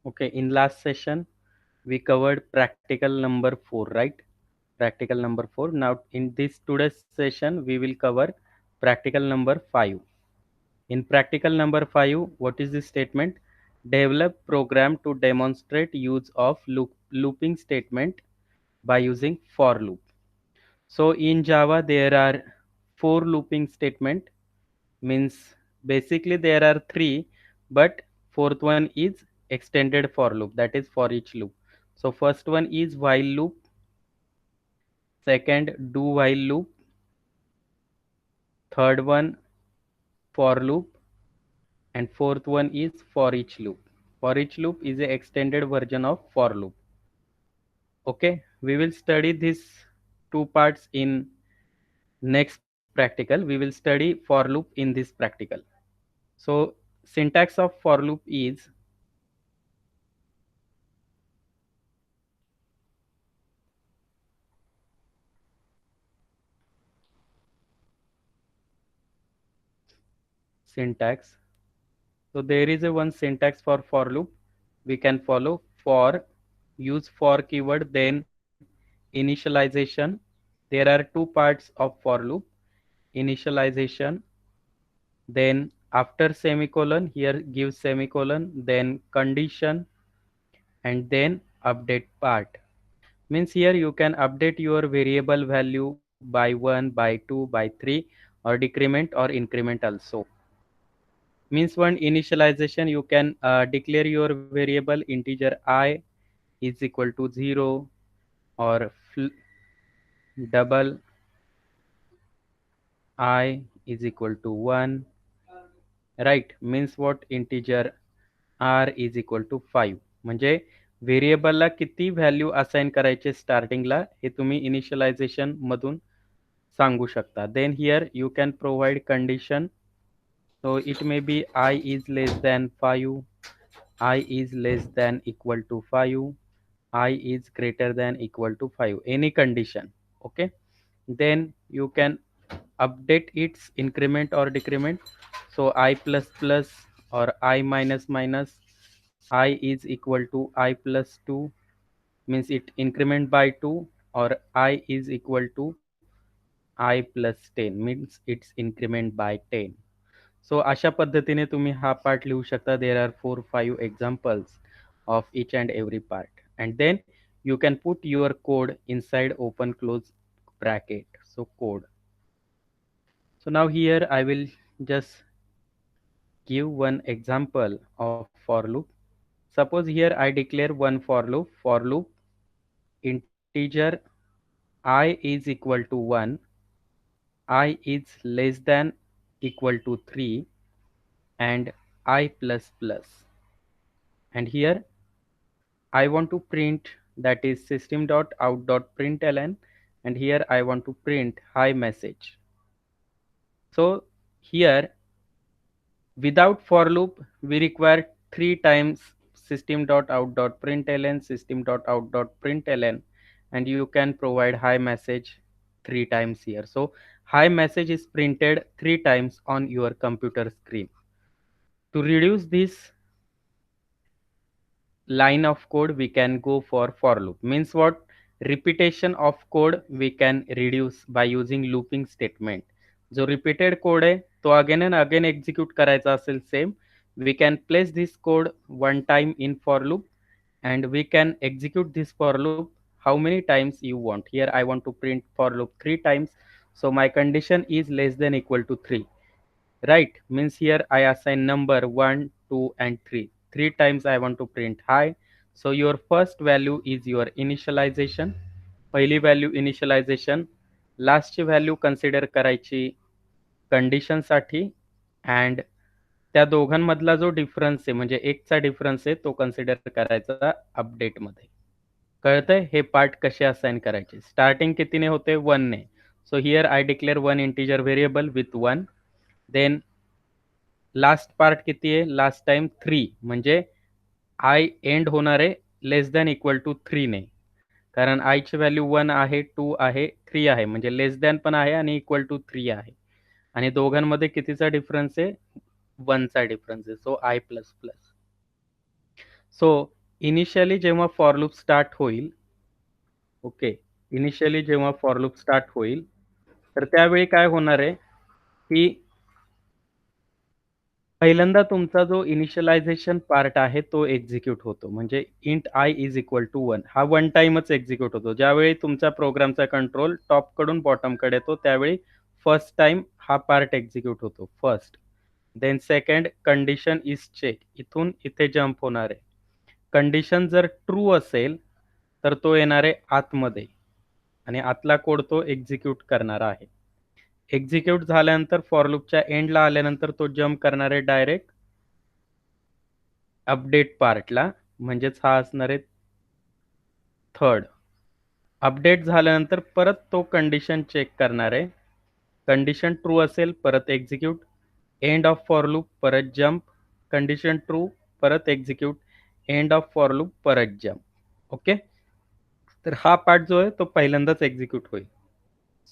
Okay, in last session we covered practical number 4, right? Practical number 4. Now in this today's session we will cover practical number 5. In practical number 5, what is the statement? Develop program to demonstrate use of looping statement by using for loop. So in Java there are 4 looping statement, means basically there are 3, but fourth one is extended for loop, that is for each loop. So first one is while loop, second do while loop, third one for loop, and fourth one is for each loop. For each loop is a extended version of for loop. Okay, we will study these two parts in next practical. We will study for loop in this practical. So syntax of for loop is syntax. So there is a one syntax for loop. We can follow for, use for keyword, then initialization. There are two parts of for loop: initialization, then after semicolon, here give semicolon, then condition, and then update part. Means here you can update your variable value by 1, by 2, by 3, or decrement or increment also. Means one initialization, you can declare your variable integer I is equal to 0, or double I is equal to 1, right? Means what, integer r is equal to 5. म्हणजे व्हेरिएबलला किती value assign करायचे स्टार्टिंगला हे तुम्ही initialisation मधून सांगू शकता. Then here you can provide condition. So it may be I is less than 5, I is less than equal to 5, I is greater than equal to 5, any condition. Okay, then you can update its increment or decrement. So I plus plus or I minus minus, I is equal to I plus 2, means it increment by 2, or I is equal to I plus 10, means it's increment by 10. So अशा पद्धतीने तुम्ही हा part लिहू शकता. There are 4-5 examples of each and every part, and then you can put your code inside open close bracket. So code. So now here I will just give one example of for loop. Suppose here I declare one for loop integer I is equal to 1, I is less than equal to 3, and I plus plus. And here I want to print, that is system.out.println, and here I want to print hi message. So here without for loop we require 3 times system.out.println, system.out.println, and you can provide hi message 3 times here. So hi message is printed 3 times on your computer screen. To reduce this line of code, we can go for loop. Means what, repetition of code we can reduce by using looping statement. जो repeated code आहे तो again and again execute करायचा असेल same, we can place this code one time in for loop, and we can execute this for loop how many times you want. Here I want to print for loop 3 times, so my condition is less than equal to 3, right? Means here I assign number 1, 2, and 3. 3 times I want to print high. So your first value is your initialization. पहिली value initialisation, लास्टची value consider करायची कंडिशनसाठी, and त्या दोघांमधला जो difference आहे म्हणजे एकचा difference आहे तो consider करायचा अपडेटमध्ये. कळतंय हे पार्ट कसे असाइन करायचे. स्टार्टिंग कितीने होते, 1ने. So here I declare one integer variable with 1. Then last part किती आहे, लास्ट टाइम 3, म्हणजे आय एंड होणार आहे लेस दॅन इक्वल टू 3ने, कारण आयची व्हॅल्यू 1 आहे, 2 आहे, 3 आहे, म्हणजे लेस दॅन पण आहे आणि इक्वल टू 3 आहे, आणि दोघांमध्ये कितीचा डिफरन्स आहे, 1चा डिफरन्स आहे. सो I plus plus. So initially जेव्हा फॉर लूप स्टार्ट होईल, ओके, इनिशियली जेव्हा फॉर लूप स्टार्ट होईल, तर त्यावेळी काय होणार आहे, की पहिल्यांदा तुमचा जो इनिशियलायझेशन पार्ट आहे तो एक्झिक्यूट होतो. म्हणजे int I is equal to 1 हा वन टाईमच एक्झिक्यूट होतो. ज्यावेळी तुमच्या प्रोग्रामचा कंट्रोल टॉपकडून बॉटमकडे येतो, त्यावेळी फर्स्ट टाईम हा पार्ट एक्झिक्यूट होतो. First. Then second condition is check. इथून इथे जंप होणार आहे. कंडिशन जर ट्रू असेल, तर तो येणार आहे आतमध्ये आणि आतला कोड तो एक्झिक्यूट करणार आहे. एक्झिक्यूट झाल्यानंतर फॉर लूपच्या एंडला आल्यानंतर तो जंप करणार आहे डायरेक्ट अपडेट पार्टला, म्हणजेच हा असणार आहे थर्ड. अपडेट झाल्यानंतर परत तो कंडिशन चेक करणार आहे. कंडिशन ट्रू असेल परत execute, end of for loop परत जंप, कंडिशन ट्रू परत execute, end of for loop परत जंप. ओके, तर हा पार्ट जो आहे तो पहिल्यांदाच एक्झिक्यूट होईल.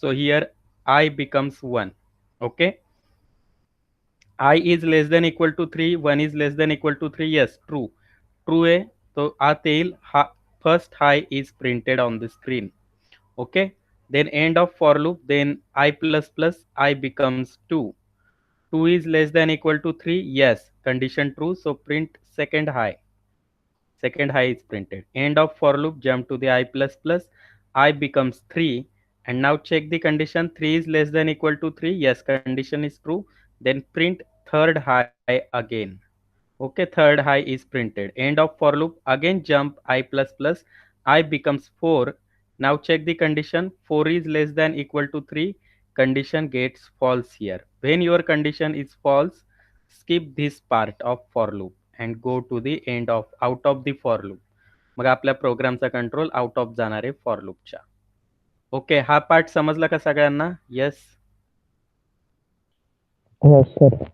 सो here I becomes 1. Okay, I is less than equal to 3, 1 is less than equal to 3, yes, true. True आहे, तो आत येईल, हा first high is printed on the screen. Okay, then end of for loop, then I plus plus I becomes 2. 2 is less than equal to 3, yes, condition true, so print second high. Second high is printed. End of for loop, jump to the I plus plus, I becomes 3, and now check the condition, 3 is less than equal to 3, yes, condition is true, then print third high again. Okay, third high is printed. End of for loop, again jump I plus plus, I becomes 4. Now check the condition, 4 is less than equal to 3, condition gets false here. When your condition is false, skip this part of for loop and go to the end of out of the for loop. मग आपल्या प्रोग्रामचा control out of जाणार आहे for लूपच्या. Okay, हा part समजला का सगळ्यांना? Yes. Yes, sir.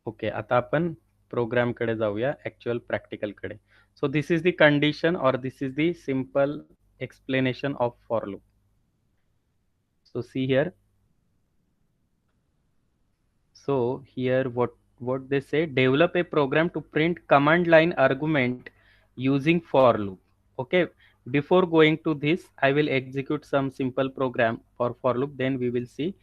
Okay, आता आपण प्रोग्रामकडे जाऊया, ॲक्च्युअल प्रॅक्टिकलकडे. So this is the condition और this is the simple explanation of for loop. So see here. So here what they say, develop a program to print command line argument using for loop. Okay, before going to this, I will execute some simple program for loop, then we will see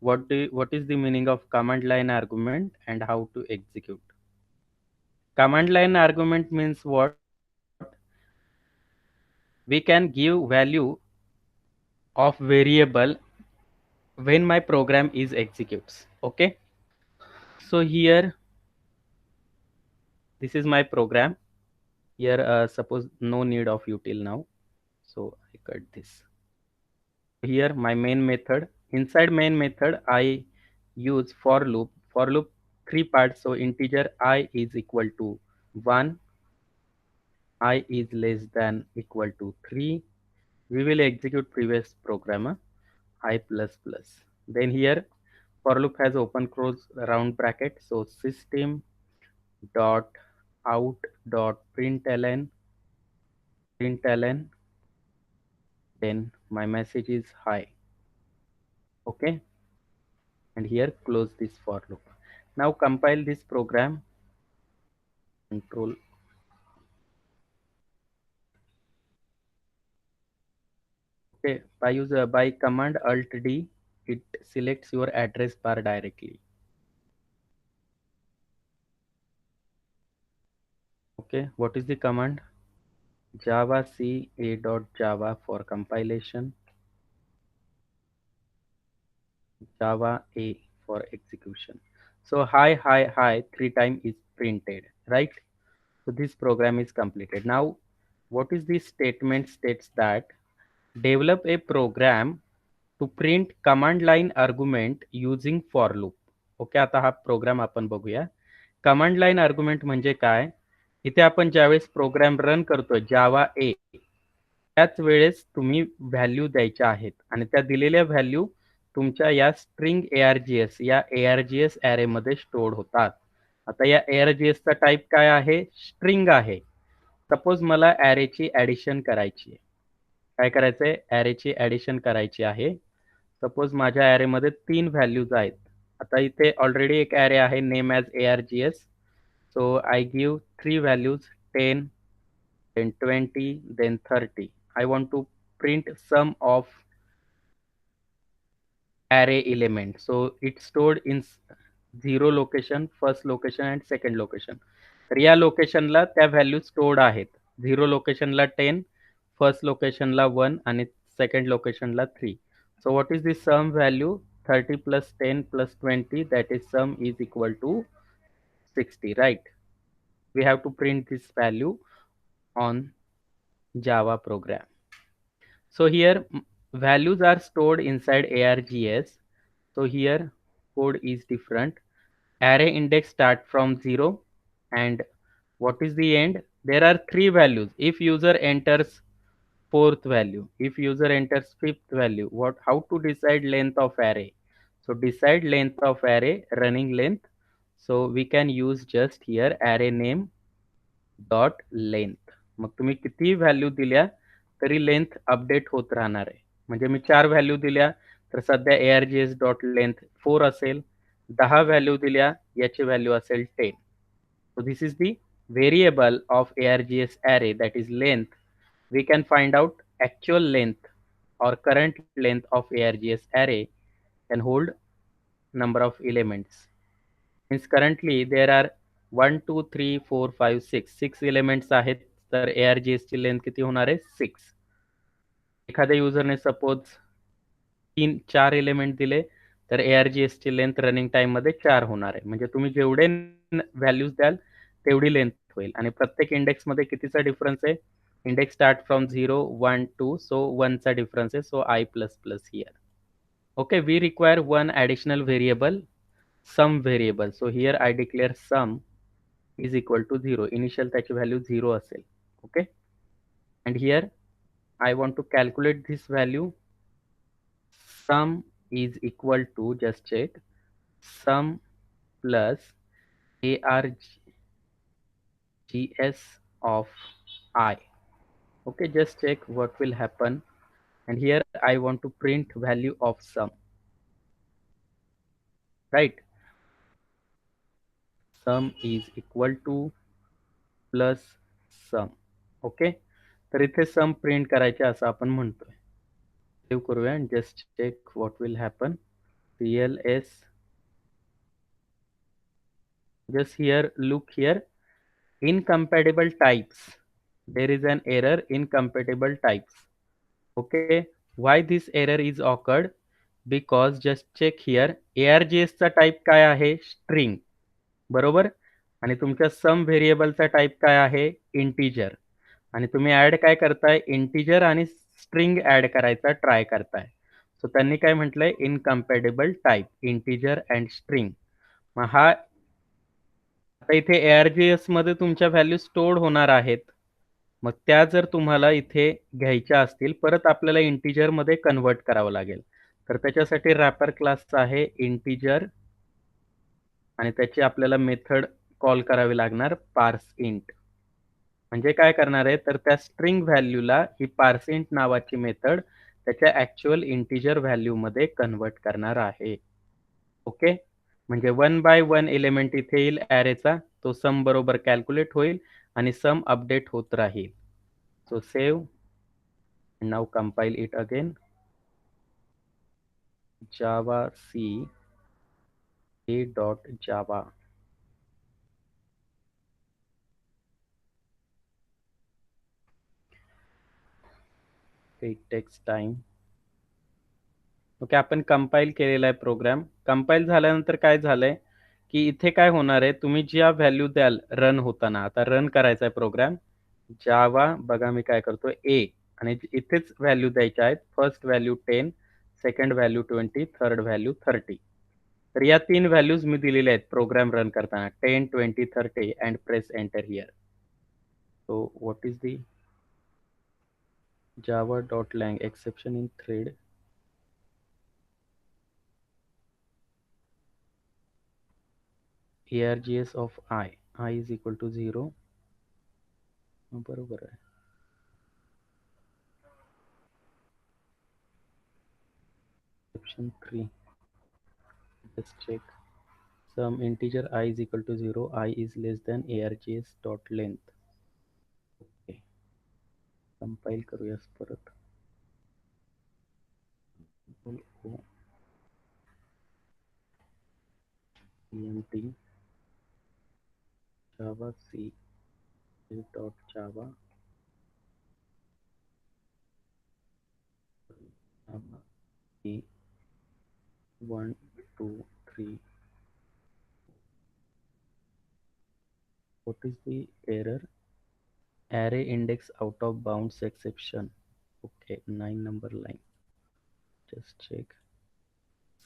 what is the meaning of command line argument and how to execute. Command line argument means what? We can give value of variable when my program is executes. Okay, so here this is my program. Here suppose no need of util now, so I cut this. Here my main method, inside main method I use for loop. For loop three parts, so integer I is equal to 1, I is less than equal to 3. We will execute previous program, I plus plus. Then here for loop has open close round bracket, so system dot out dot println, then my message is hi. Okay, and here close this for loop. Now compile this program, control. Okay, by command alt D, it selects your address bar directly. Okay, what is the command? Java C A dot Java for compilation, Java A for execution. So hi 3 times is printed, right? So this program is completed. Now what is the statement? States that develop a program to print command line argument using for loop. Okay, आता हा programme आपण बघूया. Command line argument म्हणजे काय? इथे आपण ज्यावेळेस program run करतोय जावा ए, त्याच वेळेस तुम्ही व्हॅल्यू द्यायच्या आहेत आणि त्या दिलेल्या व्हॅल्यू तुमच्या या स्ट्रिंग ARGS या ARGS ॲरेमध्ये स्टोअर होतात. आता या ARGSचा टाईप काय आहे? स्ट्रिंग आहे. सपोज मला ॲरेची ॲडिशन करायची आहे. काय करायचंय? ॲरेची ॲडिशन करायची आहे. सपोज माझ्या ॲरेमध्ये 3 व्हॅल्यूज आहेत. आता इथे ऑलरेडी एक ॲरे आहे name as ARGS. So I give 3 values 10, then 20, then 30. I want to print sum of array element. So it's stored in 0 location, first location and second location. तर या लोकेशनला त्या व्हॅल्यू स्टोर्ड आहेत. 0 लोकेशनला 10, first लोकेशनला 1 आणि second लोकेशनला 3. So what is the sum value? 30 plus 10 plus 20, that is sum is equal to 60, right? We have to print this value on Java program. So here values are stored inside ARGS. So here code is different. Array index start from 0 and what is the end? There are three values. If user enters fourth value, if user enters fifth value, how to decide length of array? So decide length of array, running length. So we can use just here array name dot length. मग तुम्ही किती value दिल्या तरी length update होत राहणार आहे. म्हणजे मी 4 value दिल्या तर सध्या ARGS डॉट लेंथ 4 असेल. 10 व्हॅल्यू दिल्या याची व्हॅल्यू असेल 10. So this is the variable of ARGS array, that is length. We can find out actual length or current length of ARGS array can hold number of elements. Means currently there are 1 2 3 4 5 6 elements आहेत. तर ARGS ची length किती होणार आहे? 6. एखाद्या युजरने suppose 4 element दिले तर ARGS ची लेंथ रनिंग टाइम मध्ये 4 होणार आहे. म्हणजे तुम्ही जेवढे व्हॅल्यूज द्याल तेवढी लेंथ होईल. आणि प्रत्येक इंडेक्स मध्ये कितीचा डिफरन्स आहे? इंडेक्स स्टार्ट फ्रॉम 0 1 2, सो 1 चा डिफरन्स आहे. So I plus plus here. Okay, we require one additional variable, sum variable. So here I declare sum is equal to 0. Initial त्याची value 0 असेल. Okay, and here I want to calculate this value. Sum is equal to, just check, sum plus ARGS of I. Okay, just check what will happen. And here I want to print value of sum, right? Sum is equal to plus sum. Okay, तर इथे सम print करायचे असं आपण म्हणतोय. Save करूया आणि just check what will happen. CLS, just here, look here, incompatible types. There is an error, incompatible types. Okay, why this error is occurred? Because just check here, ARGS चा type काय आहे? String, बरोबर. आणि तुमच्या सम व्हेरिएबलचा type काय आहे? Integer. आणि तुम्ही ऍड काय करताय? इंटिजर आणि स्ट्रिंग ऍड करायचा ट्राय करताय. सो त्यांनी काय म्हटलंय? इनकम्पॅटेबल टाइप, इंटिजर अँड स्ट्रिंग. मग हा आता इथे ARGS मध्ये तुमच्या व्हॅल्यू स्टोर्ड होणार आहेत. मग त्या जर तुम्हाला इथे घ्यायच्या असतील, परत आपल्याला इंटिजर मध्ये कन्वर्ट करावं लागेल. तर त्याच्यासाठी रॅपर क्लास आहे इंटिजर आणि त्याची आपल्याला मेथड कॉल करावी लागणार पार्स इंट. म्हणजे काय करणार आहे? तर त्या स्ट्रिंग व्हॅल्यूला ही पार्सिंट नावाची मेथड त्याच्या ऍक्च्युअल इंटिजर व्हॅल्यू मध्ये कन्वर्ट करणार आहे. ओके, म्हणजे 1 बाय 1 एलिमेंट इथे येईल ॲरेचा, तो सम बरोबर कॅल्क्युलेट होईल आणि सम अपडेट होत राहील. So save, now compile it again. Javac a.java. It takes time. Okay, आपण कंपाइल केलेला आहे प्रोग्राम. कंपाइल झाल्यानंतर काय झालंय की इथे काय होणार आहे? तुम्ही ज्या व्हॅल्यू द्याल रन होताना, आता रन करायचा आहे प्रोग्राम जावा, बघा मी काय करतोय ए, आणि इथेच व्हॅल्यू द्यायच्या आहेत. First value 10, second value 20, third value 30. तर या 3 व्हॅल्यूज मी दिलेल्या आहेत प्रोग्राम रन करताना, 10 20 30, and press enter here. So what is the java.lang exception in thread? ARGS of I is equal to 0. बरोबर आहे. Exception 3. Let's check. Some integer I is equal to 0. I is less than ARGS dot length. Okay. Compile करूयास परत. EMT Java C dot Java Java E 1 2 3. What is the error? Array index out of bounds exception. Okay, 9 number line. Just check.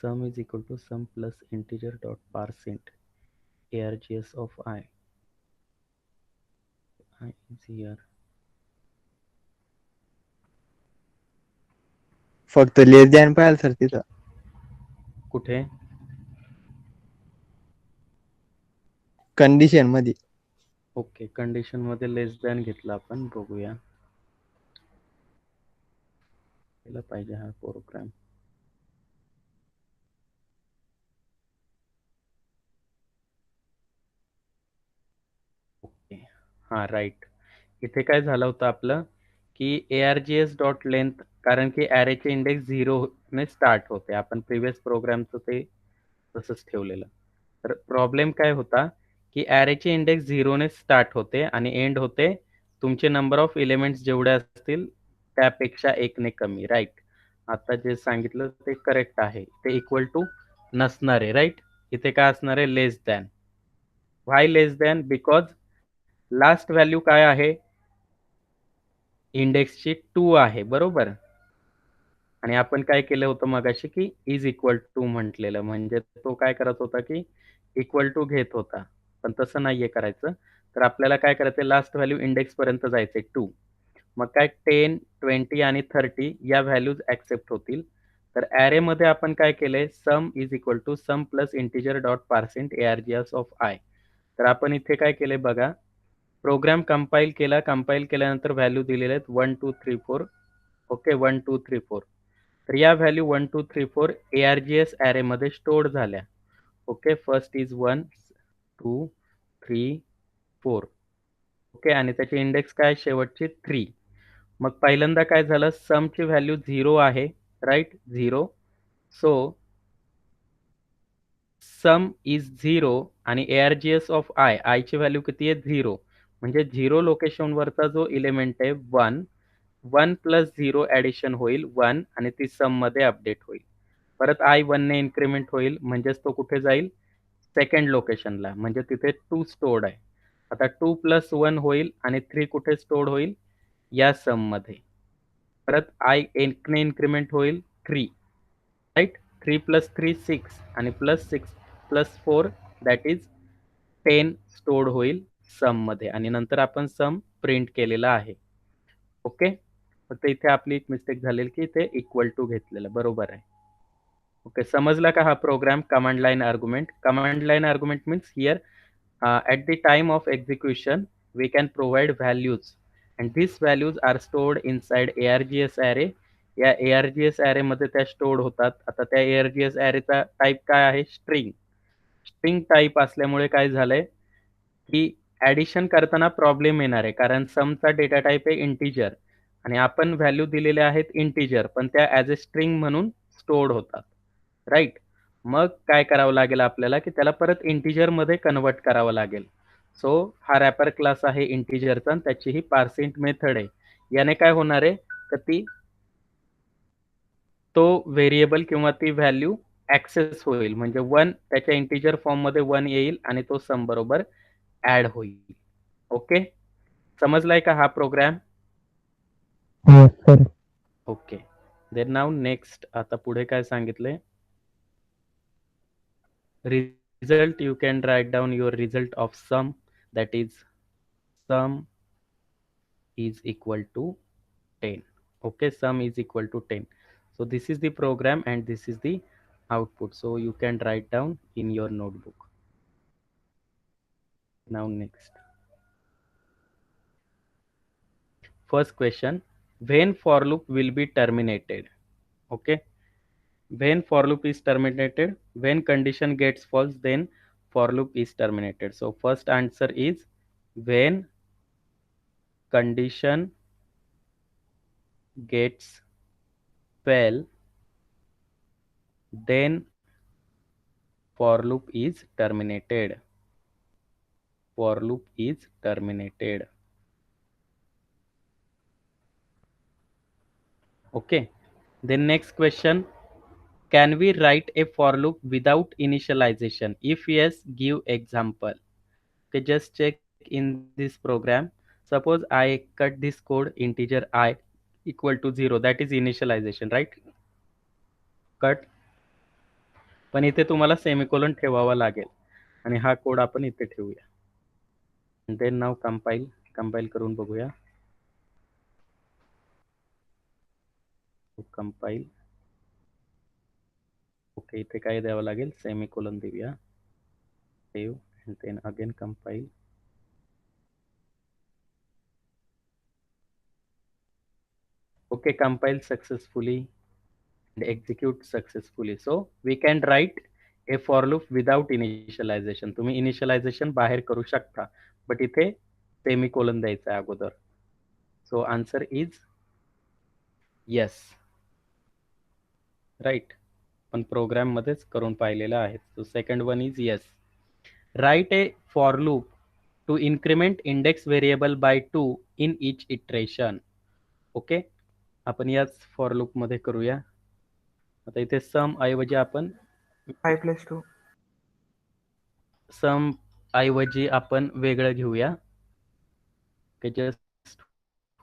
Sum is equal to sum plus integer dot parseInt args of I. I is here. फक्त less than पाहिलं sir तिथं. कुठे? Condition मध्ये. Okay, condition मध्ये less than घेतला आपण. बघूया केला पाहिजे हा प्रोग्राम. ओके, हा राईट. इथे काय झालं होतं आपलं की args डॉट लेंथ, कारण की ॲरेचे इंडेक्स 0 ने स्टार्ट होते. आपण प्रिव्हियस प्रोग्रामचं ते तसंच ठेवलेलं. तर प्रॉब्लेम काय होता की ॲरेचे इंडेक्स 0 ने स्टार्ट होते आणि एंड होते तुमचे नंबर ऑफ एलिमेंट्स जेवढे असतील त्यापेक्षा 1 ने कमी. राईट. आता जे सांगितलं ते करेक्ट आहे. ते इक्वल टू नसणार आहे. राईट. इथे काय असणार आहे? Less than. Why less than? Because last value काय आहे? इंडेक्सची 2 आहे, बरोबर. आणि आपण काय केलं होतं मगाशी की इज इक्वल टू म्हटलेलं, म्हणजे तो काय करत होता की इक्वल टू घेत होता. पण तसं नाहीये करायचं. तर आपल्याला काय करायचं, लास्ट व्हॅल्यू इंडेक्स पर्यंत जायचंय 2. मग काय 10, 20 आणि 30 या व्हॅल्यूज ऍक्सेप्ट होतील. तर ॲरे मध्ये आपण काय केलंय, sum is equal to sum plus integer dot parseInt args of I. तर आपण इथे काय केलंय बघा, प्रोग्राम कंपाईल केला. कंपाईल केल्यानंतर व्हॅल्यू दिलेल्या आहेत 1 2 3 4. ओके, 1 2 3 4. तर या व्हॅल्यू 1 2 3 4 args ॲरे मध्ये स्टोअर झाल्या. Okay, first is 1 2 3 4. ओके, आणि त्याची इंडेक्स काय शेवटची 3. मग पहिल्यांदा काय झालं, समची व्हॅल्यू 0 आहे. राईट, 0. सो सम इज 0 आणि args ऑफ आय, आयची व्हॅल्यू किती आहे? 0. म्हणजे 0 लोकेशनवरचा जो एलिमेंट आहे 1, 1 प्लस 0 ॲडिशन होईल 1 आणि ती सम मध्ये अपडेट होईल. परत आय 1 ने इन्क्रीमेंट होईल, म्हणजेच तो कुठे जाईल? सेकंड लोकेशनला, म्हणजे तिथे 2 स्टोर्ड आहे. आता 2 प्लस 1 होईल आणि 3 कुठे स्टोर्ड होईल? या सम मध्ये. परत आय 1 ने इन्क्रीमेंट होईल 3. राईट. 3 प्लस 3 6 आणि plus 6 plus 4 that is 10 stored होईल सम मध्ये, आणि नंतर आपण सम प्रिंट केलेला आहे. ओके, फक्त इथे आपली एक मिस्टेक झालेली की इथे इक्वल टू घेतलेलं, बरोबर आहे. ओके, समजला का हा program? Command line argument. Command line argument means here at the time of execution we can provide values and these values are stored inside args array. या args array मध्ये त्या stored होतात. आता त्या args array चा type काय आहे? String. String type असल्यामुळे काय झालंय की ऍडिशन करताना प्रॉब्लेम येणार आहे, कारण समचा डेटा टाइप आहे इंटिजर आणि आपण व्हॅल्यू दिलेल्या आहेत इंटिजर, पण त्या ॲज अ स्ट्रिंग म्हणून स्टोर्ड होतात. राईट. मग काय करावं लागेल आपल्याला की त्याला परत इंटिजर मध्ये कन्वर्ट करावं लागेल. सो हा रॅपर क्लास आहे इंटिजरचा, त्याची ही पार्सिंट मेथड आहे. याने काय होणार आहे तर ती तो व्हेरिएबल किंवा ती व्हॅल्यू ऍक्सेस होईल, म्हणजे 1 त्याच्या इंटिजर फॉर्म मध्ये 1 येईल आणि तो सम बरोबर ऍड होईल. ओके, समजलाय का हा प्रोग्राम? हो sir. Okay, then now next. आता पुढे काय सांगितलंय, result you can write down your result of sum, that is sum is equal to 10. Okay, sum is equal to 10. So this is the program and this is the output, so you can write down in your notebook. Now next, first question, when for loop will be terminated? Okay, when for loop is terminated, when condition gets false then for loop is terminated. So first answer is when condition gets fail, then for loop is terminated. For loop is terminated. Okay. Then next question. Can we write a for loop without initialization? If yes, give example. Okay, just check in this program. Suppose I cut this code integer I equal to 0. That is initialization, right? Cut. पण इथे तुम्हाला semicolon ठेवावा लागेल आणि हा code आपण इथे ठेवूया. देन नाव कंपाईल करून बघूया. कंपाईल. ओके, इथे काय द्यावं लागेल? सेमिकोलॉन देऊया. Save and then again compile. Okay, compile successfully and execute successfully. So we can write a for loop without initialization. तुम्ही initialization बाहेर करू शकता, but इथे semicolon द्यायचा आहे अगोदर. So answer is yes. Right. पण प्रोग्राम मध्येच करून पाहिलेलं आहे. So second one is yes. Write a for loop to increment index variable by 2 in each iteration. Okay. आपण याच for loop मध्ये करूया. आता इथे सम ऐवजी आपण I+2. सम ऐवजी आपण वेगळं घेऊया. Just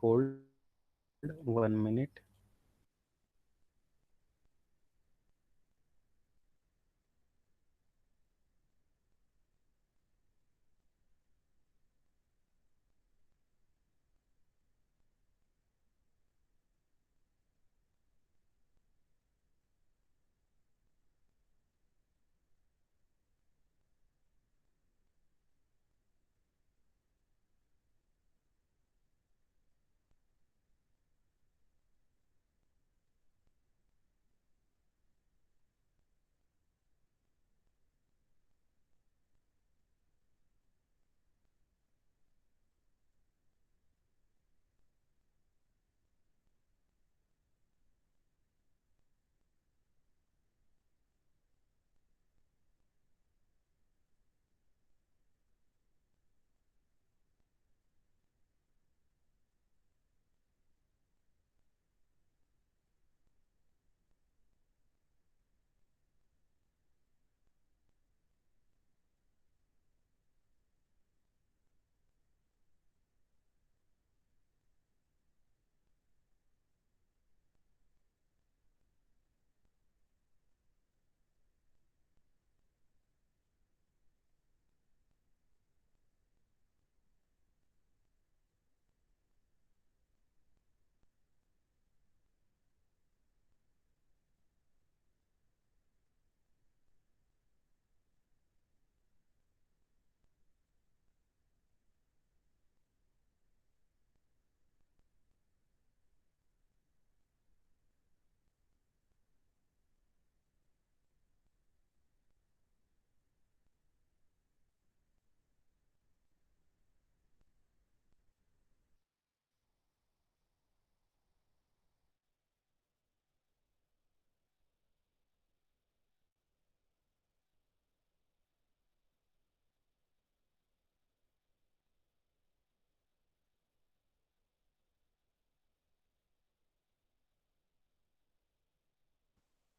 hold 1 minute.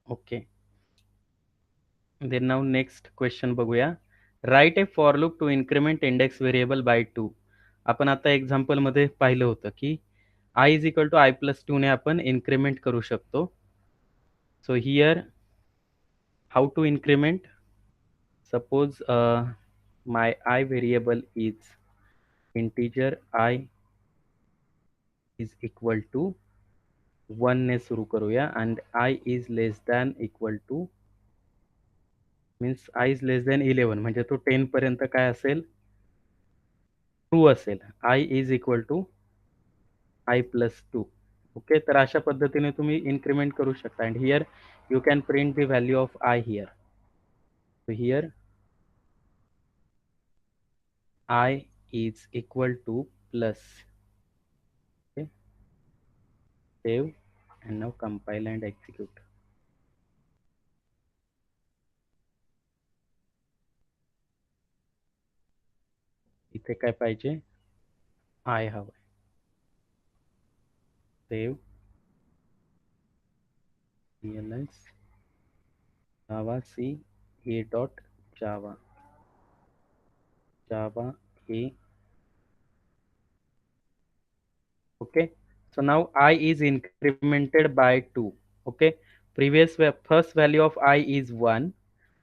Okay. Then now next question बघूया. Write a for loop to increment index variable by 2. आपण आता एक्झाम्पल मध्ये पाहिलं होतं की आय इज इक्वल टू I+2 ने आपण इन्क्रीमेंट करू शकतो. So here how to increment? Suppose my I variable is integer I is equal to 1 ने सुरू करूया and I is less than equal to means I is less than 11 म्हणजे तो 10 पर्यंत काय असेल? ट्रू असेल. I is equal to I+2. Okay, तर अशा पद्धतीने तुम्ही इन्क्रीमेंट करू शकता. And here you can print the value of I here. So here I is equal to plus. Okay. save and now compile and execute. इथे काय पाहिजे, आय हवं. Save, realize, java c a dot java a. Okay, so now I is incremented by 2. Okay, first value of I is 1.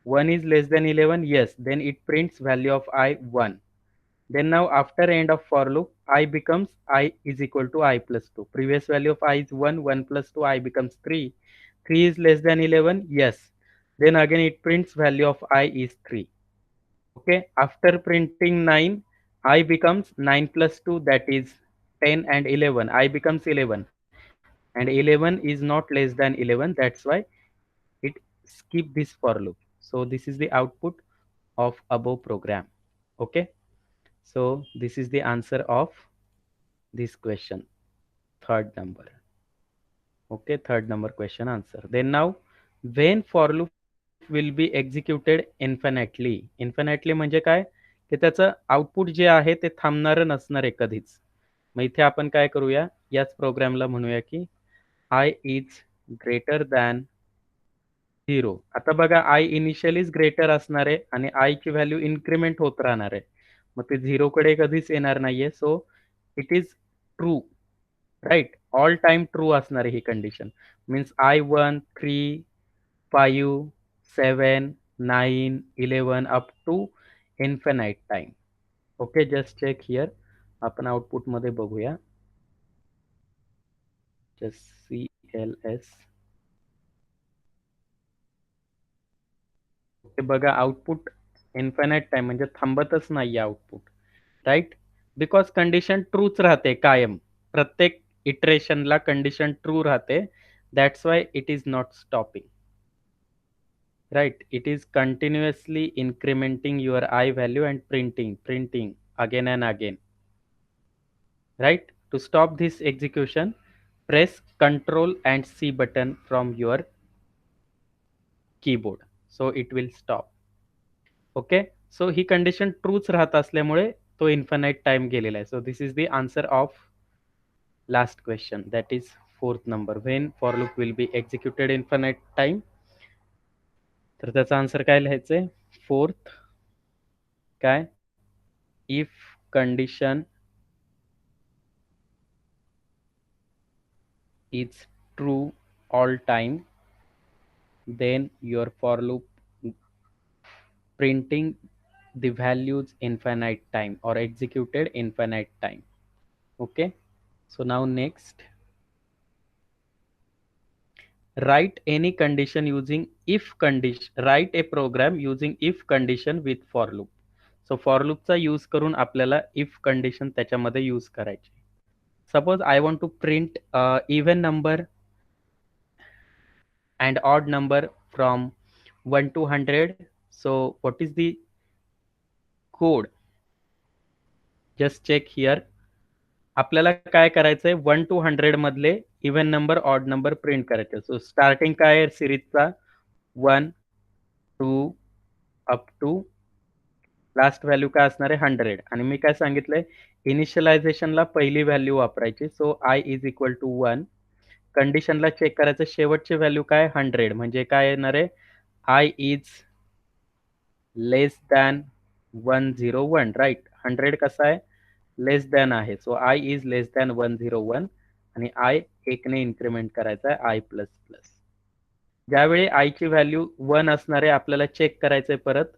1 is less than 11, yes, then it prints value of I 1. Then now after end of for loop, I becomes I is equal to I plus 2. Previous value of I is 1, 1 plus 2, I becomes 3. 3 is less than 11, yes. Then again it prints value of I is 3. Okay, after printing 9, I becomes 9 plus 2, that is 10, and 11. I becomes 11. And 11 is not less than 11, that's why it skip this for loop. So this is the output of above program. Okay, so this is the answer of this question, third number. Okay, third number question answer. Then now, when for loop will be executed infinitely. Infinitely म्हणजे काय, की त्याचं output जे आहे ते थांबणारं नसणार आहे कधीच. मग इथे आपण काय करूया, याच प्रोग्रामला म्हणूया की I is greater than 0. आता बघा, I इनिशियलीच ग्रेटर असणार आहे आणि I ची व्हॅल्यू इन्क्रिमेंट होत राहणार आहे. मग ते 0 कडे कधीच येणार नाहीये. So it is true, right, all time true असणार आहे ही condition. Means I1, 3, 5, 7, 9, 11 up to infinite time. Okay, just check here. आपण आउटपुट मध्ये बघूया. Just CLS. हे बघा, आउटपुट इन्फिनाइट टाइम म्हणजे थांबतच नाही आउटपुट, राईट, बिकॉज कंडिशन ट्रूच राहते कायम. प्रत्येक इटरेशनला कंडिशन ट्रू राहते. That's why it is not stopping, right. It is continuously incrementing your I value and printing again and again, right? To stop this execution, press Ctrl and C button from your keyboard, so it will stop. Okay, so ही condition ट्रूच राहत असल्यामुळे तो infinite time गेलेला आहे. So this is the answer of last question, that is fourth number. When for loop will be executed infinite time. तर त्याचा answer काय लिहायचंय, फोर्थ, काय, if condition is true all time, then your for loop printing the values infinite time or executed infinite time. Okay, so now next, write any condition using if condition. Write a program using if condition with for loop. So for loop चा use करून आपल्याला if condition त्याच्यामध्ये use करायची. Suppose I want to print even number and odd number from 1 to 100. So what is the code? Just check here. आपल्याला काय करायचंय, 1 to 100 मधले even number odd number print करायचे. सो स्टार्टिंग काय आहे सिरीजचा, 1, 2 up to last value काय असणार आहे, 100. आणि मी काय सांगितलंय, इनिशियलायझेशनला पहिली व्हॅल्यू वापरायची. So I is equal to 1. कंडिशनला चेक करायचं, शेवटची व्हॅल्यू काय, 100. म्हणजे काय येणार आहे, I is less than 101, right. 100 कसा आहे, लेस दॅन आहे. So I is less than 101 आणि I 1 ने इन्क्रिमेंट करायचा आहे, I प्लस प्लस. ज्यावेळी I ची व्हॅल्यू 1 असणार आहे, आपल्याला चेक करायचंय परत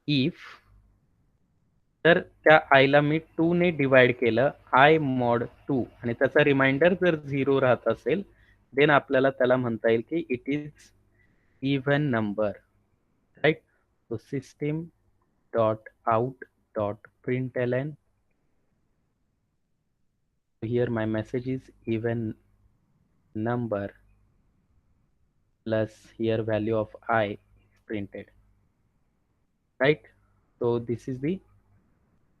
इफ, तर त्या I ला मी 2 ने डिवाइड केलं, I mod 2, आणि त्याचा रिमाइंडर जर 0 राहत असेल, देन आपल्याला त्याला म्हणता येईल की it is even number, right. So system dot out dot println. Here my message is even number plus here value of I is printed, right? So this is the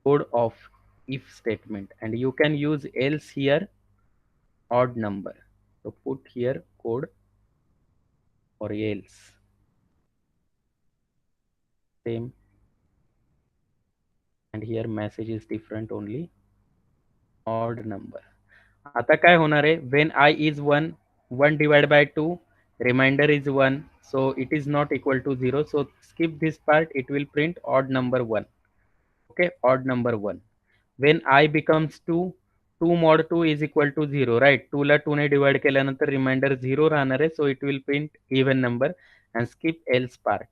code of if statement, and you can use else here, odd number. So put here code or else. Same. And here message is different only. Odd number. आता काय होणार आहे? When I is 1, 1 divided by 2, remainder is 1. So it is not equal to 0. So skip this part. It will print odd number 1. Okay, odd number 1. When I becomes 2, 2 mod 2 is equal to 0, right? 2 ला 2 ने divide केल्यानंतर reminder 0 राहणार आहे. So it will print even number and skip else part.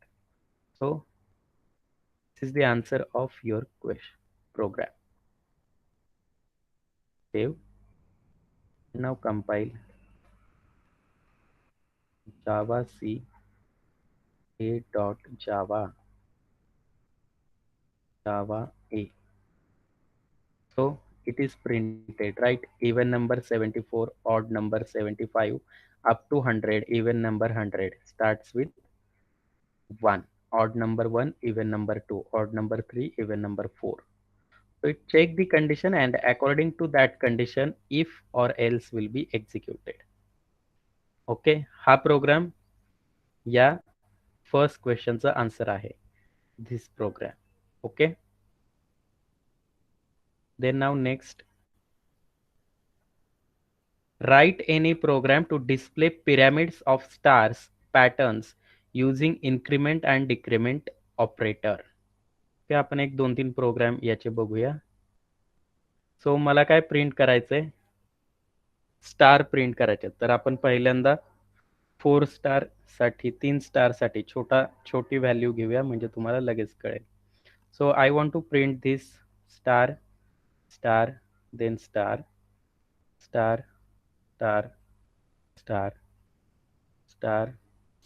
So this is the answer of your question program. Save. Now compile. Java C a.java Java A. So it is printed, right? Even number 74, odd number 75, up to 100, even number 100 starts with 1. Odd number 1, even number 2, odd number 3, even number 4. So it check the condition and according to that condition, if or else will be executed. Okay, हा program या first question चा answer आहे. This program. Okay. Then now next, write any program to display pyramids of stars patterns using increment and decrement operator. ते आपण एक 2-3 programme याचे बघूया. सो मला काय प्रिंट करायचंय? स्टार प्रिंट करायचे. तर आपण पहिल्यांदा 4 स्टार साठी 3 स्टार साठी छोटी व्हॅल्यू घेऊया म्हणजे तुम्हाला लगेच कळेल. So I want to print this star star then star star star star star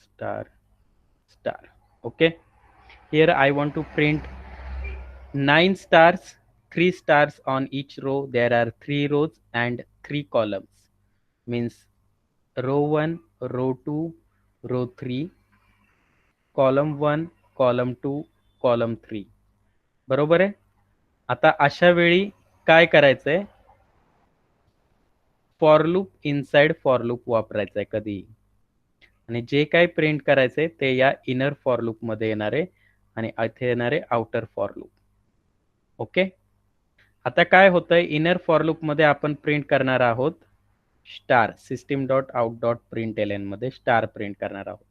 star star. Okay, here I want to print 9 stars, 3 stars on each row. There are 3 rows and 3 columns, means row 1, row 2, row 3, column 1, column 2, column 3. बरोबर आहे? आता अशा वेळी काय करायचंय? For loop inside for loop वापरायचा आहे कधी. आणि जे काय प्रिंट करायचंय ते या इनर फॉर लूप मध्ये येणार आहे आणि इथे येणार आहे आउटर फॉर लूप. ओके, आता काय होतंय? इनर फॉर लूप मध्ये आपण प्रिंट करणार आहोत star. System dot out dot print L मध्ये स्टार प्रिंट करणार आहोत.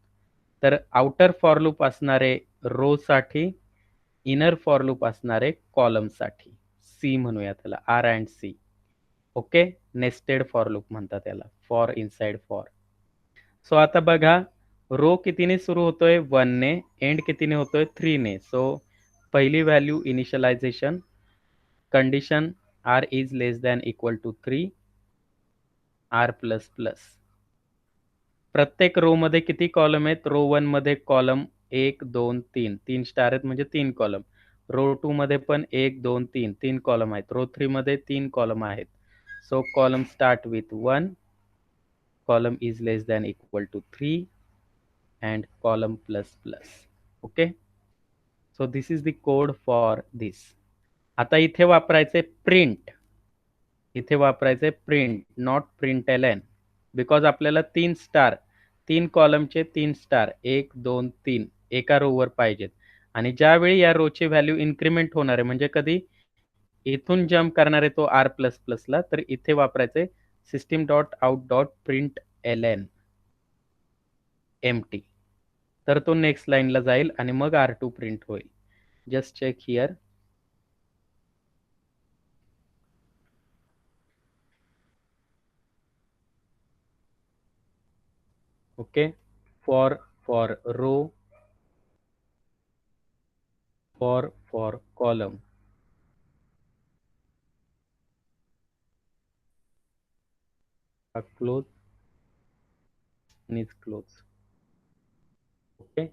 तर आउटर फॉर लूप असणारे रो साठी, इनर फॉर लूप असणारे कॉलम साठी. सी म्हणूया त्याला, R and C. Okay, nested for loop म्हणतात त्याला, फॉर इनसाइड फॉर. सो आता बघा, रो कितीने सुरू होतोय? 1 ने. एंड कितीने होतोय? 3 ने. सो पहिली value initialization condition R is less than equal to 3, R plus plus. प्रत्येक रो मध्ये किती कॉलम आहेत? रो 1 मध्ये कॉलम 1 2 3, 3 स्टार आहेत म्हणजे 3 कॉलम. रो 2 मध्ये पण 1 2 3, 3 कॉलम आहेत. रो 3 मध्ये 3 कॉलम आहेत. सो column start with 1, column is less than equal to 3 and column plus plus. Okay, so this is the code for this. आता इथे वापरायचे प्रिंट, इथे वापरायचे प्रिंट, नॉट प्रिंटएलएन, बिकॉज आपल्याला 3 स्टार, 3 कॉलमचे 3 स्टार 1 2 3 एका रोवर पाहिजेत. आणि ज्यावेळी या रोची व्हॅल्यू इन्क्रीमेंट होणार आहे म्हणजे कधी इथून जम्प करणार आहे तो आर प्लस प्लसला, तर इथे वापरायचे system dot out dot print L N empty. तर तो नेक्स्ट लाईनला जाईल आणि मग R2 प्रिंट होईल. Just check here. Okay, for row, for column, close is close. Okay,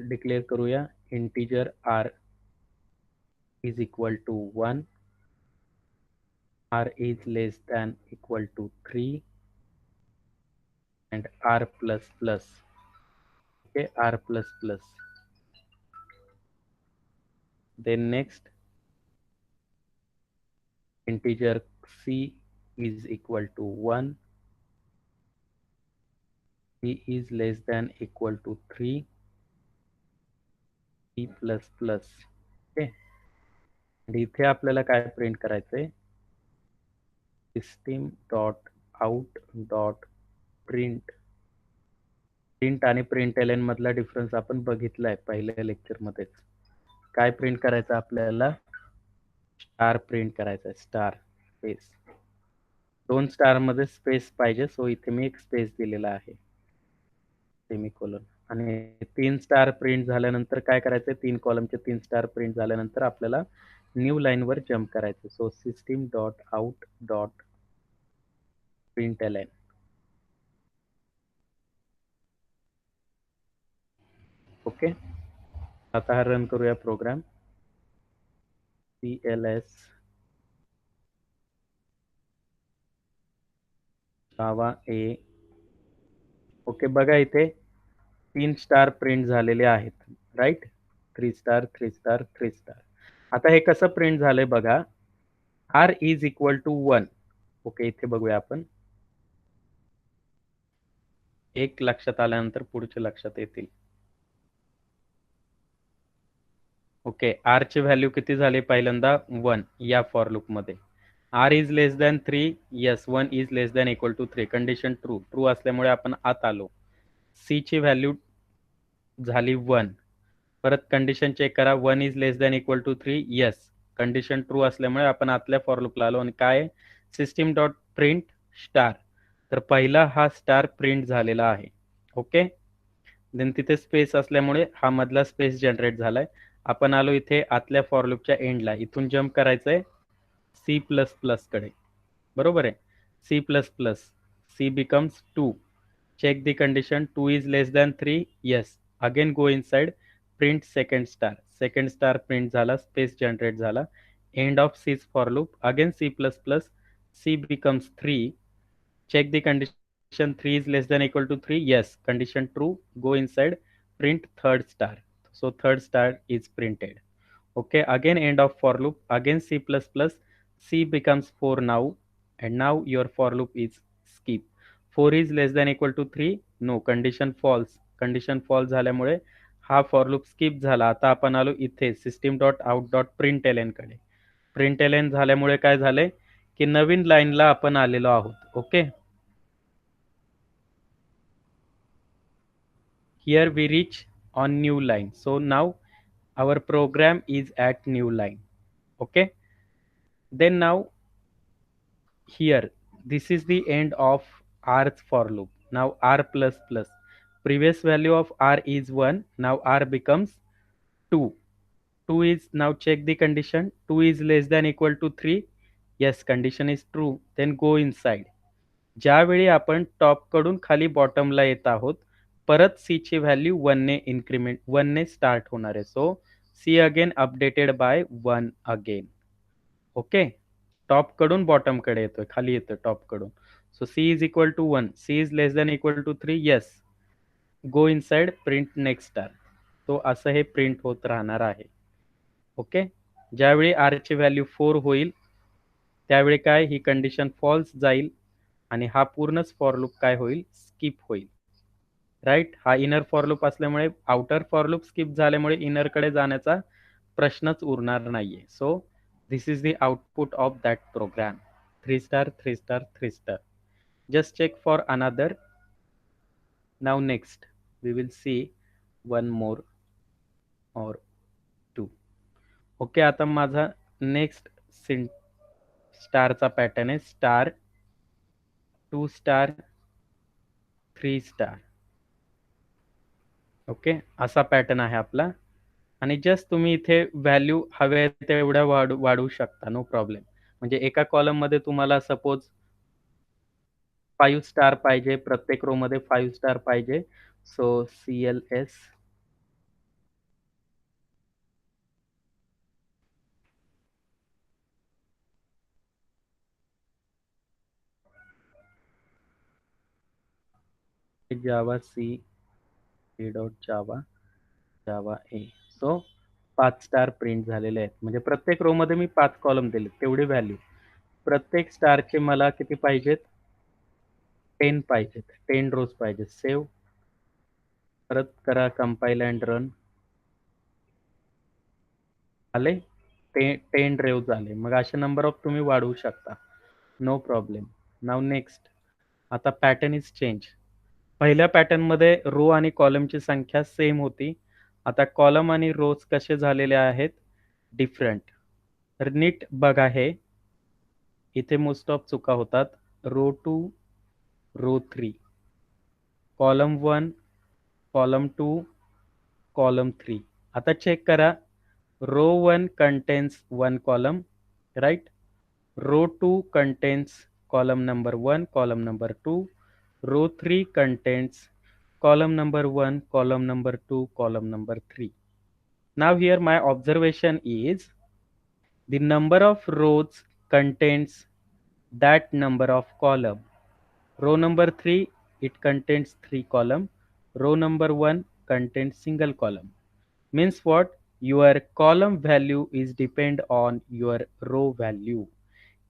declare करूया integer r is equal to 1, r is less than equal to 3 and r plus plus. Okay, r plus plus. Then next, integer c is equal to 1, C is less than equal to 3 C plus plus. Okay, आणि इथे आपल्याला काय print करायचंय, system dot out dot print. Print आणि print L मधला difference आपण बघितलाय पहिल्या लेक्चरमध्येच. काय प्रिंट करायचं आपल्याला, स्टार प्रिंट करायचा आहे, स्टार स्पेस. 2 स्टार मध्ये स्पेस पाहिजे, सो इथे मी एक स्पेस दिलेला आहे, सेमीकोलन. आणि 3 स्टार प्रिंट झाल्यानंतर काय करायचं, 3 कॉलमचे 3 स्टार प्रिंट झाल्यानंतर आपल्याला न्यू लाईन वर जम्प करायचं. So system dot out dot print L. Okay, आता हा रन करूया program. CLS Java A. Okay, बघा इथे 3 स्टार प्रिंट झालेले आहेत, राईट. 3 star 3 star 3 star. आता हे कसं प्रिंट झालंय बघा, R is equal to 1. Okay, इथे बघूया आपण. एक लक्षात आल्यानंतर पुढचे लक्षात येतील. ओके, R ची व्हॅल्यू किती झाली पहिल्यांदा, 1 या फॉर लूप मध्ये. R is less than 3, yes 1 is less than equal to 3, condition true. True असल्यामुळे आपण आत आलो. C ची व्हॅल्यू झाली 1. परत कंडिशन चेक करा, 1 is less than equal to 3, yes, condition true असल्यामुळे आपण आतल्या फॉर लूपला आलो. आणि काय, सिस्टीम डॉट प्रिंट स्टार. तर पहिला हा स्टार प्रिंट झालेला आहे. ओके, देन तिथे स्पेस असल्यामुळे हा मधला स्पेस जनरेट झालाय. आपण आलो इथे आतल्या फॉर लूपच्या एंडला. इथून जम्प करायचंय C प्लस प्लस कडे, बरोबर आहे. C plus plus, C becomes 2. check the condition, 2 is less than 3, yes, again go inside, print second star print झाला, space generate झाला, end of C's for loop, again C++, C becomes 3, check the condition, 3 is less than equal to 3, yes, condition true, go inside, print third star, so third star is printed. Okay, again end of for loop, again C++, C becomes 4 now, and now your for loop is skip. 4 is less than equal to 3, no, condition false. Condition false झाल्यामुळे हा for loop skip झाला. आता आपण आलो इथे system dot out dot print L N कडे. Print L N झाल्यामुळे काय झालंय की नवीन लाईनला आपण आलेलो आहोत. ओके, here we reach on new line, so now our program is at new line. Okay, then now here this is the end of R's for loop. Now R plus plus, previous value of R is 1, now R becomes 2. 2 is, now check the condition, 2 is less than equal to 3, yes, condition is true, then go inside. ज्यावेळी आपण top कडून खाली बॉटमला येत आहोत, परत C ची value 1 ने increment 1 ने स्टार्ट होणार आहे. So C again updated by 1 again. Okay, top कडून बॉटम कडे येतोय, खाली येतोय टॉप कडून. So C is equal to 1, C is less than equal to 3, yes, go inside, print next star. तो असं हे प्रिंट होत राहणार आहे. ओके, ज्यावेळी R ची व्हॅल्यू 4 होईल त्यावेळी काय, ही कंडिशन फॉल्स जाईल आणि हा पूर्णच फॉर लूप काय होईल, स्किप होईल. राईट, हा इनर फॉर लूप असल्यामुळे आउटर फॉर लूप स्किप झाल्यामुळे इनर कडे जाण्याचा प्रश्नच उरणार नाहीये. So this is the output of that program. 3 star 3 star 3 star. Just check for another. Now next we will see one more और 2. Okay, आता माझा नेक्स्ट स्टारचा पॅटर्न आहे स्टार 2 स्टार 3 स्टार. ओके, असा पॅटर्न आहे आपला. आणि जस्ट तुम्ही इथे व्हॅल्यू हव्या तेवढ्या वाढवू शकता, नो प्रॉब्लेम. म्हणजे एका कॉलम मध्ये तुम्हाला सपोज 5 स्टार पाहिजे, प्रत्येक रो मध्ये 5 स्टार पाहिजे. सो CLS जावा C डॉट जावा ए. सो 5 स्टार प्रिंट झालेले आहेत. म्हणजे प्रत्येक रो मध्ये मी 5 कॉलम दिले, तेवढी व्हॅल्यू. प्रत्येक स्टारचे मला किती पाहिजेत, 10 पाहिजेत, 10 रोज पाहिजेत. सेव्ह परत करा, कंपाईल अँड रन. आले 10 रेव्ज आले. मग असे नंबर ऑफ तुम्ही वाढवू शकता, नो प्रॉब्लेम. नाव नेक्स्ट. आता पॅटर्न इज चेंज. पहिल्या पॅटर्न मध्ये रो आणि कॉलमची संख्या सेम होती. आता कॉलम आणि रोज कसे झालेले आहेत, डिफरंट. तर नीट बघा, हे इथे मोस्ट ऑफ चुका होतात. रो 2, रो 3, कॉलम 1, कॉलम 2, कॉलम 3. आता चेक करा, रो 1 contains 1 column, right? Row 2 contains column number 1, column number 2. Row 3 contains column number 1, column number 2, column number 3. Now here my observation is the number of rows contains that number of column. Row number 3, it contains 3 column. Row number 1 contains single column. Means what? Your column value is depend on your row value.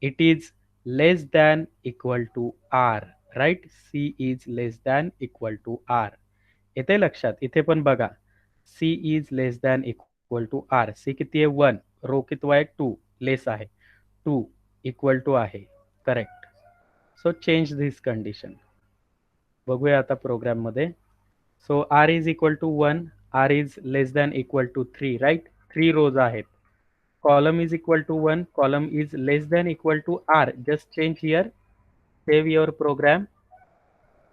It is less than equal to R, right? C is less than equal to R. येते लक्षात? इथे पण बघा, C is less than equal to R. C किती आहे? 1. रो किती आहे? 2. Less आहे 2, इक्वल टू आहे. Correct. So change this condition. बघूया आता प्रोग्राम मध्ये. सो R is equal to 1, R is less than equal to 3, right? 3 rows आहेत. Column is equal to 1, column is less than equal to R. Just change here, save your program,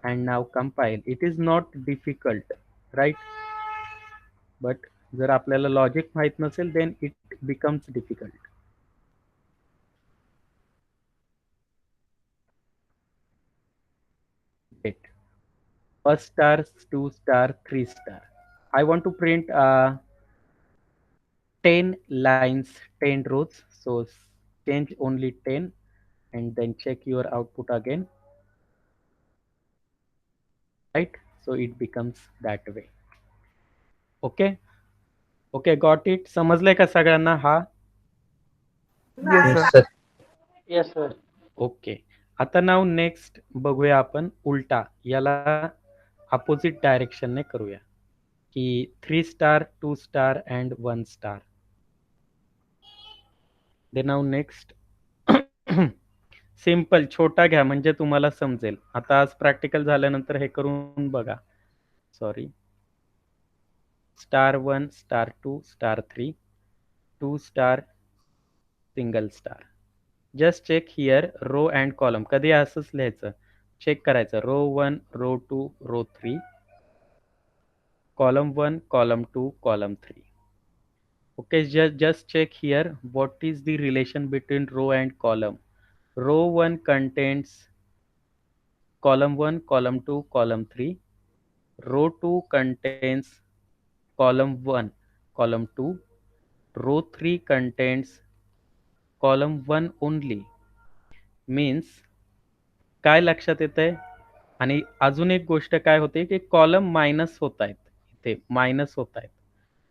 and now compile. It is not difficult, right? But जर आपल्याला logic माहित नसेल, then it becomes difficult. Great. First star, 2 star, 3 star. I want to print 10 lines, 10 rows. So change only 10 and then check your output again. Right? So it becomes that way. Okay? Okay, got it? समजलंय का सगळ्यांना हा? Yes, sir. Yes, sir. Okay. आता नाव next बघूया आपण उलटा, याला opposite डायरेक्शनने करूया, की 3 star, 2 star and 1 star. They now next. Simple, छोटा घ्या म्हणजे तुम्हाला समजेल. आता आज प्रॅक्टिकल झाल्यानंतर हे करून बघा. Sorry. Star 1, star 2, star 3, 2 star, single star. Just check here row and column. कधी असंच लिहायचं, चेक करायचं. रो 1, रो 2, रो 3, column 1, column 2, column 3. Okay, just check here what is the relation between row and column. Row 1 contains column 1, column 2, column 3. Row 2 contains column 1, column 2. Row 3 contains column 1 only. Means काय लक्षात येतंय? आणि अजून एक गोष्ट काय होते, की कॉलम मायनस होत आहेत. इथे मायनस होत आहेत.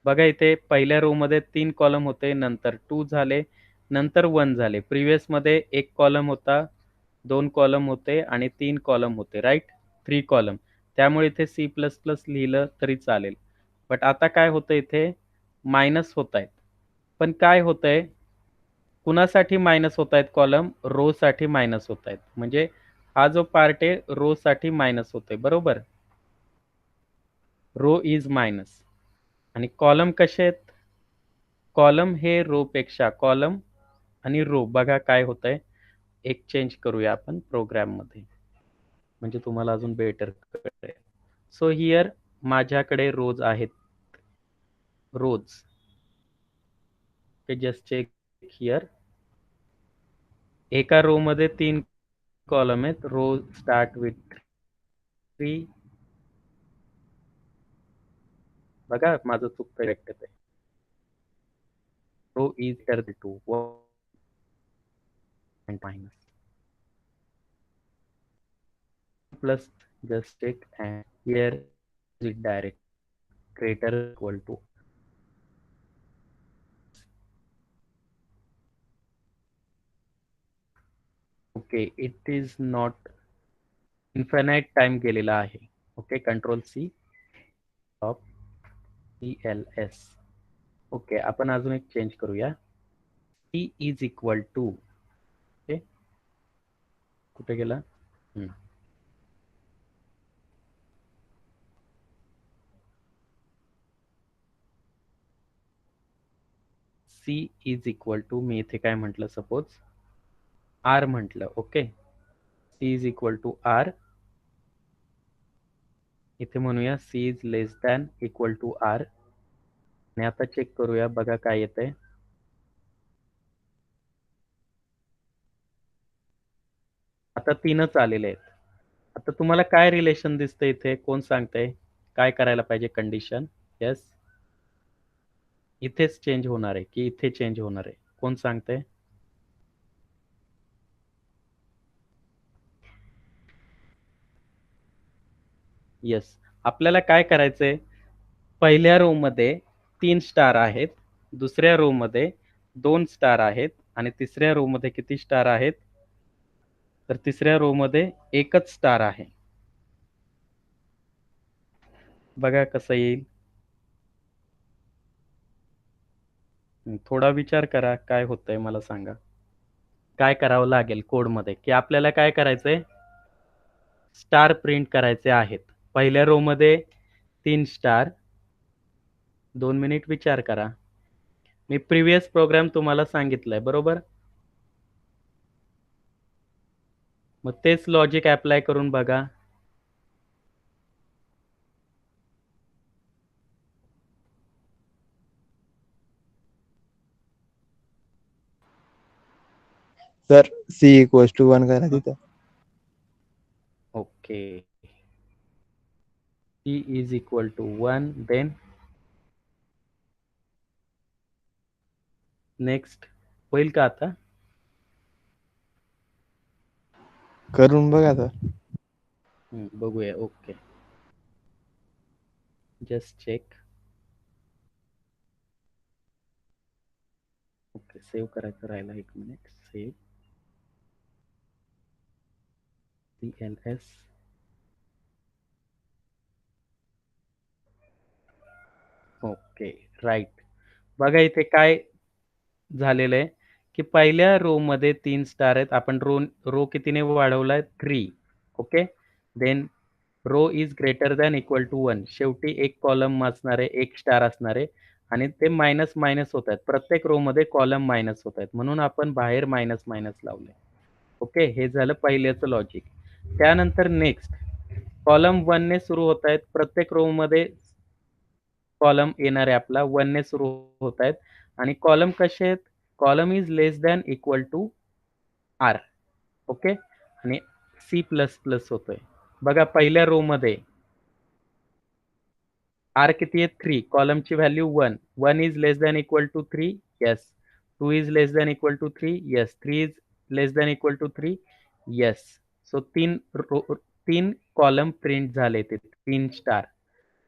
बघा, इथे पहिल्या रो मध्ये 3 कॉलम होते, नंतर 2 झाले, नंतर 1 झाले. प्रिव्हियस मध्ये 1 कॉलम होता, 2 कॉलम होते आणि 3 कॉलम होते, राईट? 3 कॉलम. त्यामुळे इथे C++ लिहिलं तरी चालेल. बट आता काय होतं, इथे मायनस होत आहेत. पण काय होतंय, कुणासाठी मायनस होत आहेत कॉलम? रो साठी मायनस होत आहेत. म्हणजे हा जो पार्ट आहे रो साठी मायनस होतोय, बरोबर? रो इज मायनस. आणि कॉलम कसे आहेत? कॉलम हे रो पेक्षा, कॉलम आणि रो बघा काय होतंय. एक चेंज करूया आपण प्रोग्राम मध्ये, म्हणजे तुम्हाला अजून बेटर कळेल. सो हिअर माझ्याकडे रोज आहेत, रोज. Just check here. एका रो मध्ये 3 कॉलम आहेत. Row start with 3. बघा माझं चुकतंय, करेक्ट आहे. Row is greater to 1 minus plus, just check, and here is it direct greater equal to. Okay, it is not infinite time गेलेला आहे. Okay, control C of ELS. Okay, आपण अजून एक change करूया. T is equal to, okay, कुठे गेला? C is equal to, मी इथे काय म्हटलं, सपोज R म्हटलं. Okay, C is equal to R. इथे म्हणूया C is less than equal to R. आणि आता चेक करूया, बघा काय येतंय. आता 3च आलेले आहेत. आता तुम्हाला काय रिलेशन दिसतंय इथे? कोण सांगतंय काय करायला पाहिजे कंडिशन? येस, इथेच चेंज होणार आहे की इथे चेंज होणार आहे? कोण सांगतंय? येस, आपल्याला काय करायचंय? पहिल्या रो मध्ये 3 स्टार आहेत, दुसऱ्या रो मध्ये 2 स्टार आहेत, आणि तिसऱ्या रो मध्ये किती स्टार आहेत? तर तिसऱ्या रो मध्ये एकच स्टार आहे. बघा कसं येईल. थोडा विचार करा, काय होतंय मला सांगा. काय करावं लागेल कोडमध्ये, की आपल्याला काय करायचंय? स्टार प्रिंट करायचे आहेत. पहिल्या रो मध्ये 3 स्टार. 2 मिनिट विचार करा. मी प्रिव्हियस प्रोग्राम तुम्हाला सांगितलंय, बरोबर? मग तेच लॉजिक अप्लाय करून बघा. सर C इक्वल्स टू 1 करा तिथं. Okay, C is equal to 1. Then next होईल का आता? करून बघा सर. बघूया. Okay, just check. Okay, save करायचं राहिला. 1 minute. Save CLS. Okay, right. बघा इथे काय झालेलं आहे, की पहिल्या रो मध्ये 3 स्टार आहेत. आपण रो कितीने वाढवलाय? 3. Okay, then row is greater than equal to 1. शेवटी एक कॉलम असणार आहे, एक स्टार असणार आहे, आणि ते मायनस मायनस होत आहेत. प्रत्येक रो मध्ये कॉलम मायनस होत आहेत, म्हणून आपण बाहेर मायनस मायनस लावले. ओके, हे झालं पहिल्याचं लॉजिक. त्यानंतर नेक्स्ट कॉलम 1 ने सुरू होत आहेत. प्रत्येक रो मध्ये कॉलम येणार आहे आपला 1 ने सुरू होत आहेत, आणि कॉलम कसे आहेत? Column is less than equal to R. Okay, आणि C++ होतोय. बघा पहिल्या रो मध्ये R किती आहे? 3. कॉलमची value 1. 1 is less than equal to 3. Yes. 2 is less than equal to 3. Yes. 3 is less than equal to 3. Yes. So 3 column print झाले, ते 3 स्टार.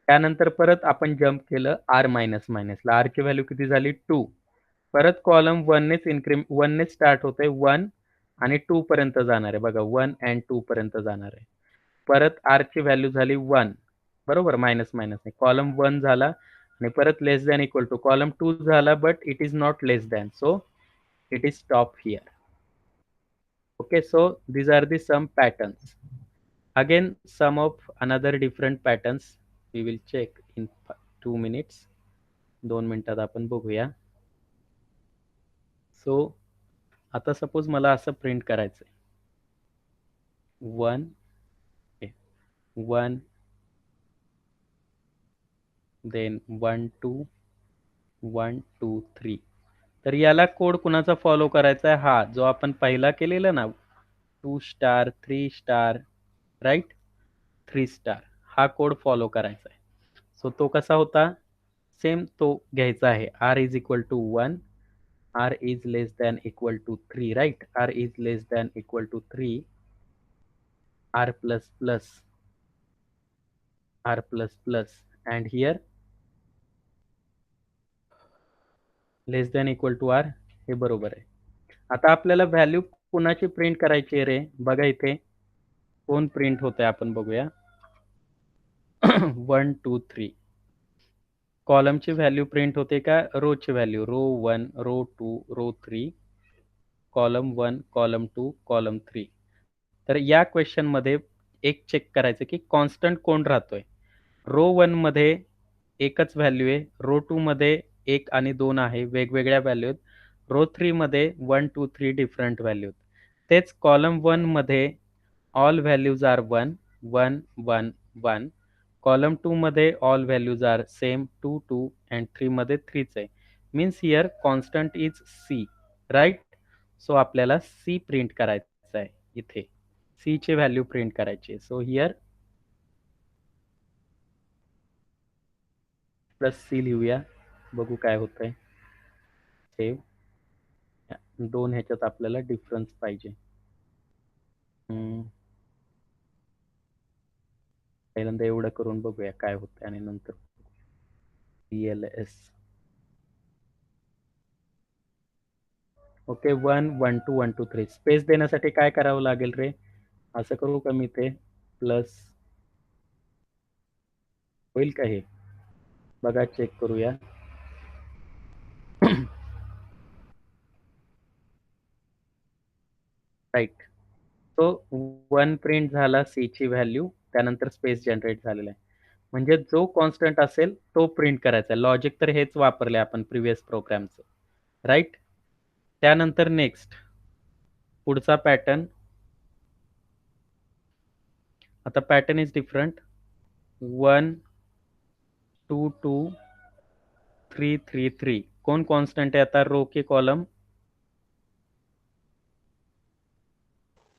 त्यानंतर परत आपण जम्प केलं R मायनस मायनसला. R ची व्हॅल्यू किती झाली? 2. परत कॉलम 1 ने स्टार्ट होते, 1 आणि 2 पर्यंत जाणार आहे. बघा 1 and 2 पर्यंत जाणार आहे. परत R ची व्हॅल्यू झाली 1, बरोबर, मायनस मायनस कॉलम 1 झाला, आणि परत less than equal to column 2 झाला, but it is not less than, so it is stop here. Okay, so these are the some patterns. Again, some of another different patterns we will check in 2 minutes. 2 मिनिटात आपण बघूया. सो आता suppose मला असं print करायचं आहे, 1 1 then 1 2 1 2 3. तर याला कोड कुणाचा फॉलो करायचा आहे? हा जो आपण पहिला केलेला ना, 2 स्टार 3 स्टार, राईट, 3 स्टार, हा कोड फॉलो करायचा आहे. सो तो कसा होता? सेम तो घ्यायचा आहे. R is equal to 1, R is less than equal to 3, right. R is less than equal to 3, R plus plus, R plus plus, and here less than equal to R. हे बरोबर आहे. आता आपल्याला value कुणाची print करायची आहे रे? बघा इथे कोण प्रिंट होतंय आपण बघूया. 1 2 3 कॉलमची व्हॅल्यू प्रिंट होते का रोची व्हॅल्यू? रो 1 रो 2 रो 3 कॉलम 1 कॉलम 2 कॉलम 3. तर या क्वेश्चनमध्ये एक चेक करायचं की कॉन्स्टंट कोण राहतोय. रो 1 मध्ये एकच व्हॅल्यू आहे. रो 2 मध्ये 1 आणि 2 आहे, वेगवेगळ्या व्हॅल्यू आहेत. रो 3 मध्ये 1 2 3 डिफरंट व्हॅल्यू. तेच कॉलम 1 मध्ये ऑल व्हॅल्यूज आर 1 1 1 1. कॉलम 2 मध्ये all values are same 2 2 and 3 मध्ये 3च आहे. Means here constant is C, right. So आपल्याला सी प्रिंट करायचं आहे इथे. सी ची व्हॅल्यू प्रिंट करायची. सो हिअर प्लस सी लिहूया, बघू काय होतंय. सेव. दोन ह्याच्यात आपल्याला डिफरन्स पाहिजे. पहिल्यांदा एवढं करून बघूया काय होतं आणि नंतर CLS. ओके 1 1 2 1 2 3 स्पेस देण्यासाठी काय करावं लागेल रे? असं करू का मी ते प्लस होईल का हे? बघा चेक करूया. राईट. तो 1 प्रिंट झाला सी ची व्हॅल्यू, त्यानंतर स्पेस जनरेट झालेला आहे. म्हणजे जो कॉन्स्टंट असेल तो प्रिंट करायचा. लॉजिक तर हेच वापरले आपण प्रिव्हियस प्रोग्रामचं, राईट. त्यानंतर नेक्स्ट पुढचा पॅटर्न. आता पॅटर्न इज डिफरंट. 1 2 2 3 3 3 कोण कॉन्स्टंट आहे आता, रो की कॉलम?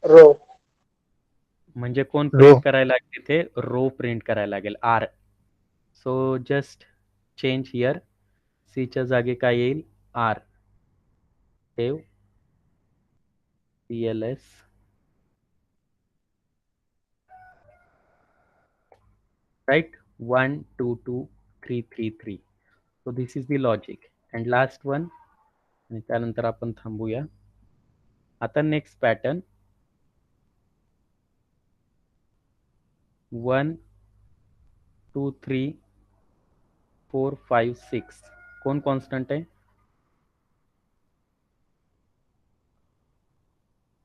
रो. म्हणजे कोण रो. प्रिंट करायला लागेल इथे? रो प्रिंट करायला लागेल, R. So just change here. C च्या जागी काय येईल? R. Save. CLS. right. 1 2 2 3 3 3. so this is the logic and last one. आणि त्यानंतर आपण थांबूया. आता नेक्स्ट पॅटर्न 1 2 3 4 5 6 कोण कॉन्स्टंट आहे?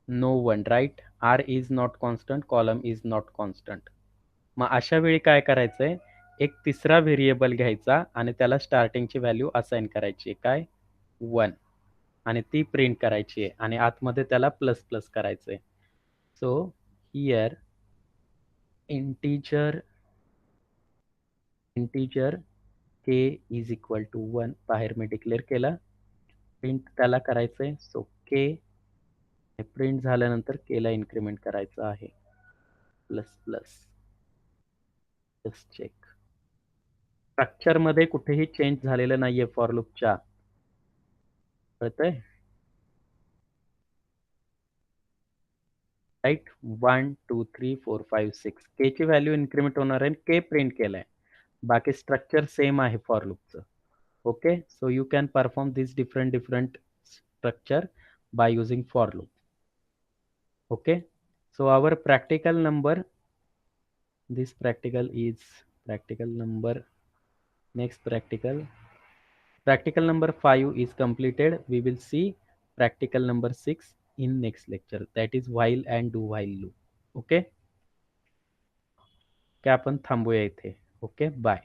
No one, right. R is not constant, column is not constant. मग अशा वेळी काय करायचंय? एक तिसरा व्हेरिएबल घ्यायचा आणि त्याला स्टार्टिंगची व्हॅल्यू असाइन करायची. काय? 1. आणि ती प्रिंट करायची आहे आणि आतमध्ये त्याला प्लस प्लस करायचंय. So here integer k is equal to 1 बाहेर मी डिक्लेअर केला. प्रिंट त्याला करायचंय. सो k प्रिंट झाल्यानंतर k ला इन्क्रीमेंट करायचं आहे plus plus. Just check. Structure मध्ये कुठेही चेंज झालेलं नाहीये फॉर लूपच्या, कळतंय? राईट. 1 2 3 4 5 6 के ची व्हॅल्यू इन्क्रीमेंट होणार आहे. के प्रिंट केलाय. बाकी स्ट्रक्चर सेम आहे फॉर लूपचं. Okay. So you can perform this different structure by using for loop. Okay, so our practical number, this practical is practical number, next practical number 5 is completed. We will see practical number 6 in next lecture, that is while and do while loop. Okay, क्या आपण थांबूया इथे. Okay, bye.